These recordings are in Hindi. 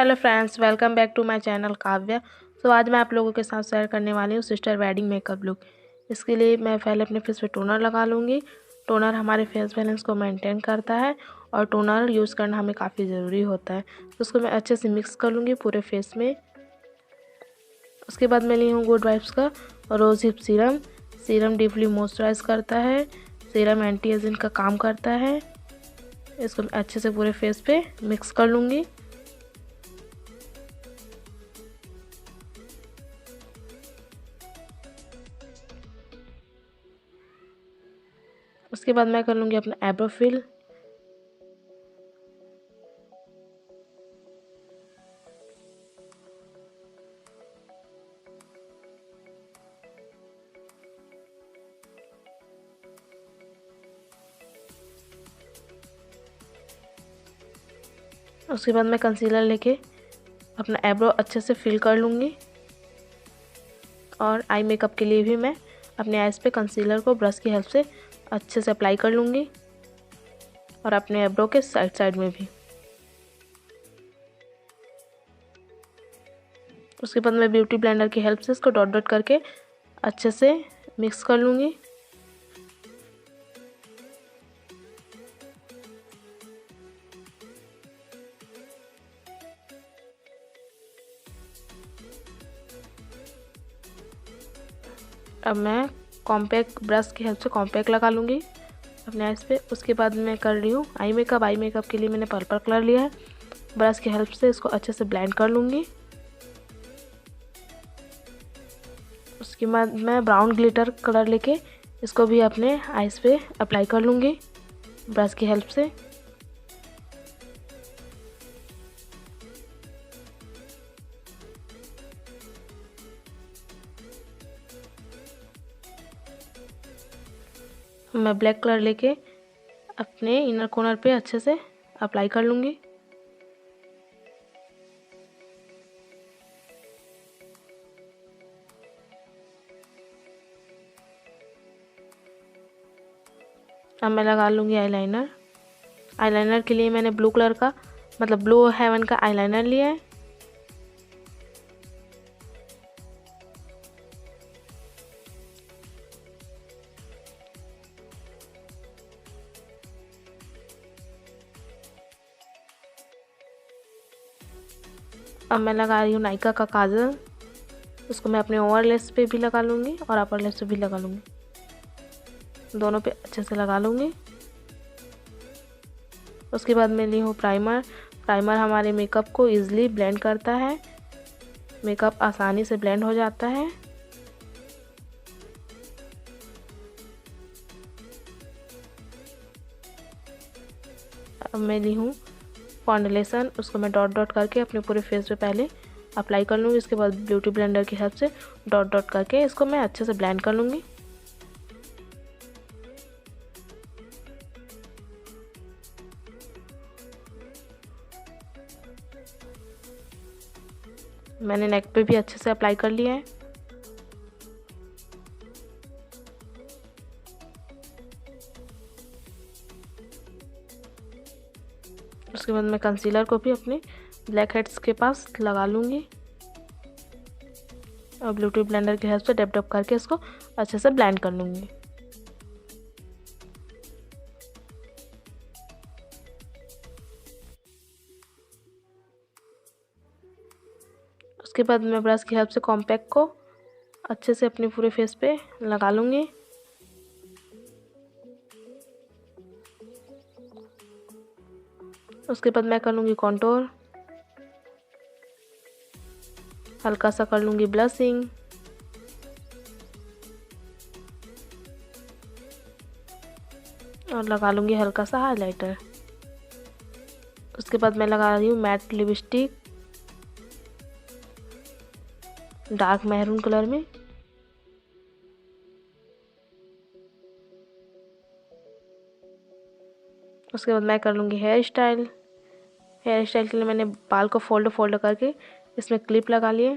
Hello friends, welcome back to my channel Kavya. आज मैं आप लोगों के साथ शेयर करने वाली हूँ सिस्टर वेडिंग मेकअप लुक। इसके लिए मैं पहले अपने फेस पे टोनर लगा लूँगी। टोनर हमारे फेस बैलेंस को मेंटेन करता है और टोनर यूज़ करना हमें काफ़ी ज़रूरी होता है। तो उसको मैं अच्छे से मिक्स कर लूँगी पूरे फेस में। उसके बाद मैं ली हूँ गुड वाइब्स का rose hip serum. Serum deeply moisturize करता है, सीरम एंटी एजिंग का काम करता है। इसको मैं अच्छे से पूरे फेस पे मिक्स कर लूँगी। उसके बाद मैं कर लूँगी अपना आईब्रो फिल। उसके बाद मैं कंसीलर लेके अपना आईब्रो अच्छे से फिल कर लूँगी। और आई मेकअप के लिए भी मैं अपने आईज पे कंसीलर को ब्रश की हेल्प से अच्छे से अप्लाई कर लूँगी और अपने आईब्रो के साइड साइड में भी। उसके बाद मैं ब्यूटी ब्लेंडर की हेल्प से इसको डॉट डॉट करके अच्छे से मिक्स कर लूँगी। अब मैं कॉम्पैक्ट ब्रश की हेल्प से कॉम्पैक्ट लगा लूँगी अपने आईज पे। उसके बाद मैं कर रही हूँ आई मेकअप। आई मेकअप के लिए मैंने पर्पल कलर लिया है। ब्रश की हेल्प से इसको अच्छे से ब्लेंड कर लूँगी। उसके बाद मैं ब्राउन ग्लिटर कलर लेके इसको भी अपने आईज पे अप्लाई कर लूँगी ब्रश की हेल्प से। मैं ब्लैक कलर लेके अपने इनर कॉर्नर पे अच्छे से अप्लाई कर लूँगी। अब मैं लगा लूँगी आईलाइनर। आईलाइनर के लिए मैंने ब्लू कलर का ब्लू हेवन का आईलाइनर लिया है। अब मैं लगा रही हूँ नायका का काजल। उसको मैं अपने ओवर लिप्स पे भी लगा लूँगी और अपर लिप्स पे भी लगा लूँगी, दोनों पे अच्छे से लगा लूँगी। उसके बाद मैं ली हूँ प्राइमर। प्राइमर हमारे मेकअप को इजीली ब्लेंड करता है, मेकअप आसानी से ब्लेंड हो जाता है। अब मैं ली हूँ फाउंडेशन। उसको मैं डॉट डॉट करके अपने पूरे फेस पे पहले अप्लाई कर लूँगी। उसके बाद ब्यूटी ब्लेंडर की हेल्प से डॉट डॉट करके इसको मैं अच्छे से ब्लेंड कर लूँगी। मैंने नेक पे भी अच्छे से अप्लाई कर लिया है। उसके बाद मैं कंसीलर को भी अपने ब्लैक हेड्स के पास लगा लूँगी और ब्यूटी ब्लेंडर की हेल्प से डब डब करके इसको अच्छे से ब्लेंड कर लूँगी। उसके बाद मैं ब्रश की हेल्प से कॉम्पैक्ट को अच्छे से अपने पूरे फेस पे लगा लूँगी। उसके बाद मैं कर लूँगी कॉन्टोर, हल्का सा कर लूँगी ब्लशिंग और लगा लूँगी हल्का सा हाइलाइटर। उसके बाद मैं लगा रही हूँ matte lipstick dark maroon colour में। उसके बाद मैं कर लूँगी हेयर स्टाइल। हेयर स्टाइल के लिए मैंने बाल को फोल्ड फोल्ड करके इसमें क्लिप लगा लिए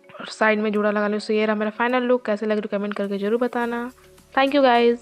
और साइड में जूड़ा लगा लिया। सो ये रहा मेरा फाइनल लुक। कैसे लगे तो कमेंट करके ज़रूर बताना। Thank you guys.